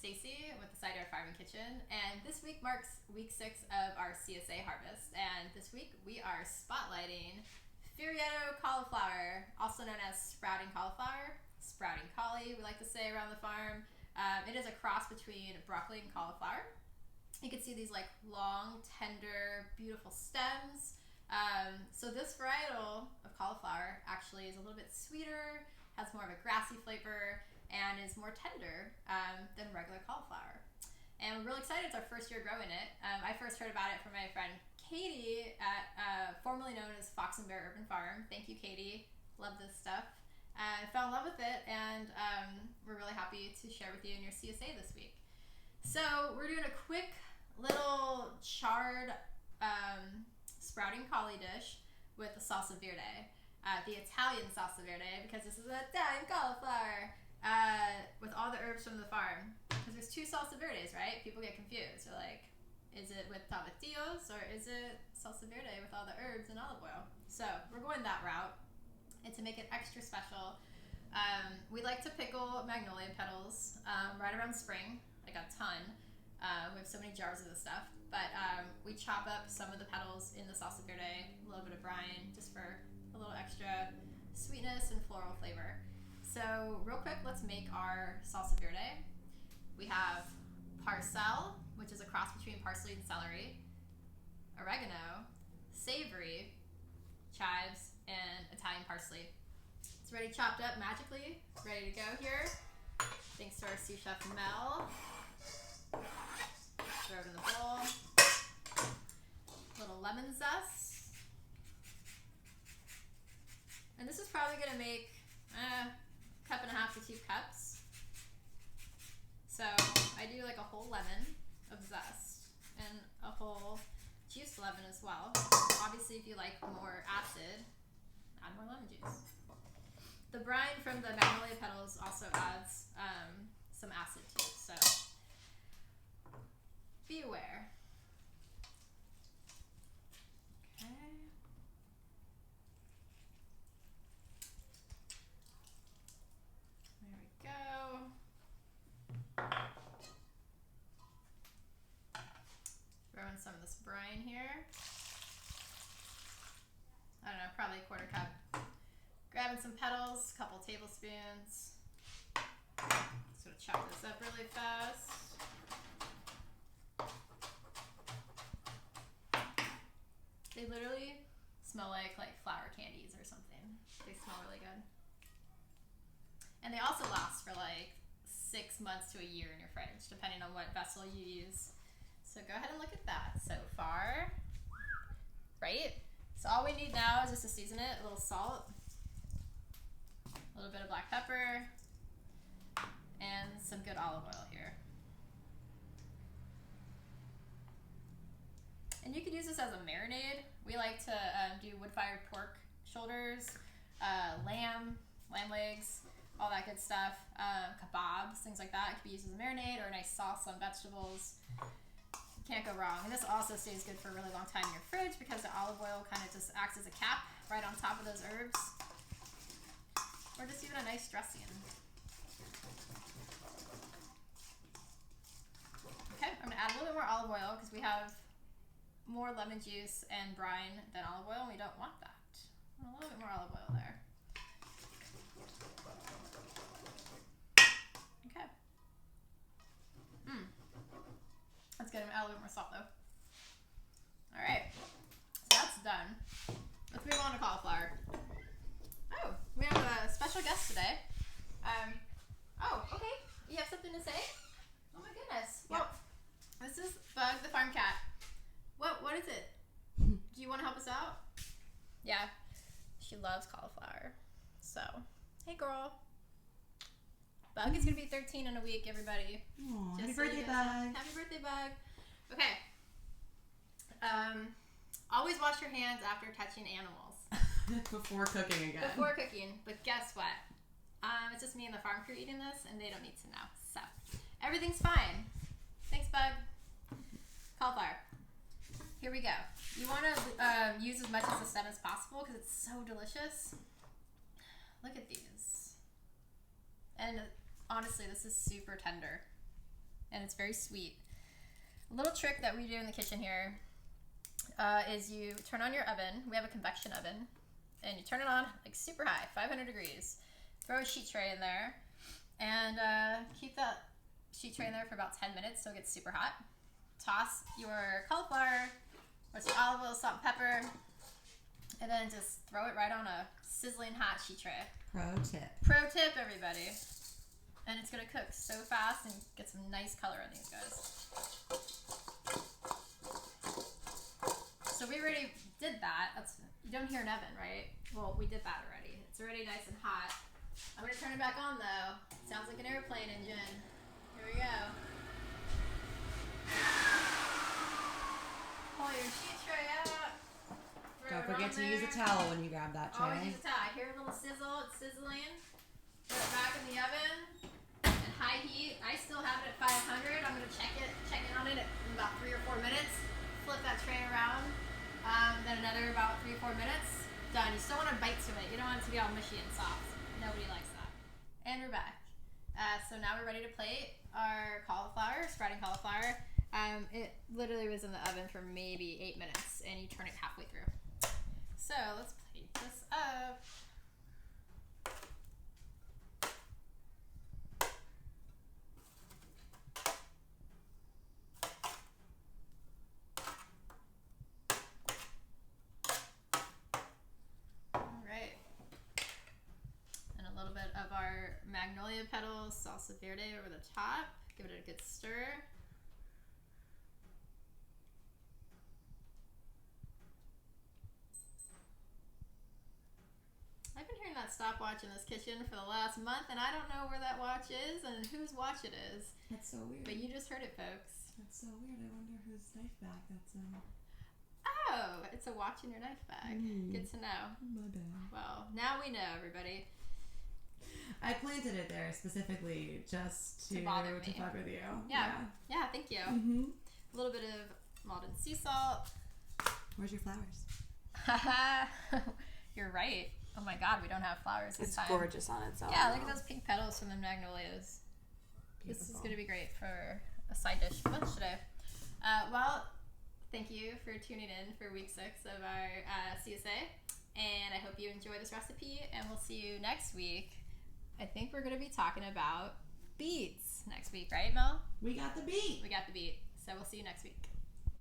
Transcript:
Stacey with the Side Yard Farming Kitchen, and this week marks week 6 of our CSA harvest. And this week we are spotlighting Fioretto Cauliflower, also known as sprouting cauliflower, sprouting cauli, we like to say around the farm. It is a cross between broccoli and cauliflower. You can see these like long, tender, beautiful stems. So this varietal of cauliflower actually is a little bit sweeter, has more of a grassy flavor, and is more tender than regular cauliflower. And we're really excited. It's our first year growing it. I first heard about it from my friend Katie at formerly known as Fox and Bear Urban Farm. Thank you, Katie. Love this stuff. I fell in love with it, and we're really happy to share with you in your CSA this week. So we're doing a quick little charred sprouting cauli dish with the Salsa Verde, the Italian Salsa Verde, because this is an Italian cauliflower. With all the herbs from the farm, because there's 2 salsa verdes, right? People get confused. They're like, is it with tomatillos or is it salsa verde with all the herbs and olive oil? So we're going that route, and to make it extra special, we like to pickle magnolia petals right around spring, like a ton. We have so many jars of this stuff, but we chop up some of the petals in the salsa verde, a little bit of brine, just for a little extra sweetness and floral flavor. So real quick, let's make our salsa verde. We have parsley, which is a cross between parsley and celery, oregano, savory, chives, and Italian parsley. It's already chopped up magically, ready to go here. Thanks to our sous chef Mel. Throw it in the bowl. Little lemon zest. And this is probably gonna make 1.5 to 2 cups. So I do like a whole lemon of zest and a whole juiced lemon as well. Obviously, if you like more acid, add more lemon juice. The brine from the magnolia petals also adds some acid too, so be aware. Okay. There we go. Throw in some of this brine here. I don't know, probably a 1/4 cup. Grabbing some petals, a couple tablespoons. Just gonna chop this up really fast. They literally smell like flour candies or something. They smell really good. And they also last for like 6 months to a year in your fridge, depending on what vessel you use. So go ahead and look at that so far. Right? So all we need now is just to season it, a little salt, a little bit of black pepper, and some good olive oil here. And you could use this as a marinade. We like to do wood-fired pork shoulders, lamb legs, all that good stuff, kebabs, things like that. It could be used as a marinade or a nice sauce on vegetables. Can't go wrong. And this also stays good for a really long time in your fridge because the olive oil kind of just acts as a cap right on top of those herbs. Or just even a nice dressing. Okay, I'm gonna add a little bit more olive oil because we have more lemon juice and brine than olive oil, and we don't want that. A little bit more olive oil there. Okay. That's good. I'm gonna add a little bit more salt though. All right, so that's done. Let's move on to cauliflower. Oh, we have a special guest today. Oh, okay. You have something to say? Oh my goodness. Well, this is Bug, the farm cat. What is it? Do you want to help us out? Yeah, she loves cauliflower. So, hey girl. Bug is gonna be 13 in a week, everybody. Aww, happy birthday, Bug. Happy birthday, Bug. Okay. Always wash your hands after touching animals. Before cooking again. Before cooking, but guess what? It's just me and the farm crew eating this, and they don't need to know. So, everything's fine. Thanks, Bug. Cauliflower. Here we go. You want to use as much of the stem as possible because it's so delicious. Look at these. And honestly, this is super tender. and it's very sweet. A little trick that we do in the kitchen here is you turn on your oven. We have a convection oven, and you turn it on like super high, 500 degrees. Throw a sheet tray in there, and keep that sheet tray in there for about 10 minutes so it gets super hot. Toss your cauliflower with some olive oil, salt, and pepper, and then just throw it right on a sizzling hot sheet tray. Pro tip, everybody. And it's gonna cook so fast and get some nice color on these guys. So we already did that. You don't hear an oven, right? Well, we did that already. It's already nice and hot. I'm gonna turn it back on though. Sounds like an airplane engine. Here we go. Pull your sheet tray out. Don't forget to use a towel when you grab that tray. Always use a towel. I hear a little sizzle. It's sizzling. Put it back in the oven. At high heat. I still have it at 500. I'm going to check in on it in about 3 or 4 minutes. Flip that tray around. Then another about 3 or 4 minutes. Done. You still want to bite to it. You don't want it to be all mushy and soft. Nobody likes that. And we're back. So now we're ready to plate our cauliflower, sprouting cauliflower. It literally was in the oven for maybe 8 minutes, and you turn it halfway through. So let's plate this up. All right. And a little bit of our magnolia petals, Salsa Verde over the top. Give it a good stir. I've been hearing that stopwatch in this kitchen for the last month, and I don't know where that watch is and whose watch it is. That's so weird. But you just heard it, folks. That's so weird. I wonder whose knife bag that's in. Oh, it's a watch in your knife bag. Good to know. My bad. Well, now we know, everybody. I planted it there specifically just to fuck with you. Yeah, thank you. Mm-hmm. A little bit of malted sea salt. Where's your flowers? You're right. Oh my god, we don't have flowers this time. It's gorgeous on its own. Yeah, look at those pink petals from the magnolias. Beautiful. This is going to be great for a side dish for lunch today. Well, thank you for tuning in for week 6 of our CSA. And I hope you enjoy this recipe, and we'll see you next week. I think we're going to be talking about beets next week, right, Mel? We got the beet. We got the beet. So we'll see you next week.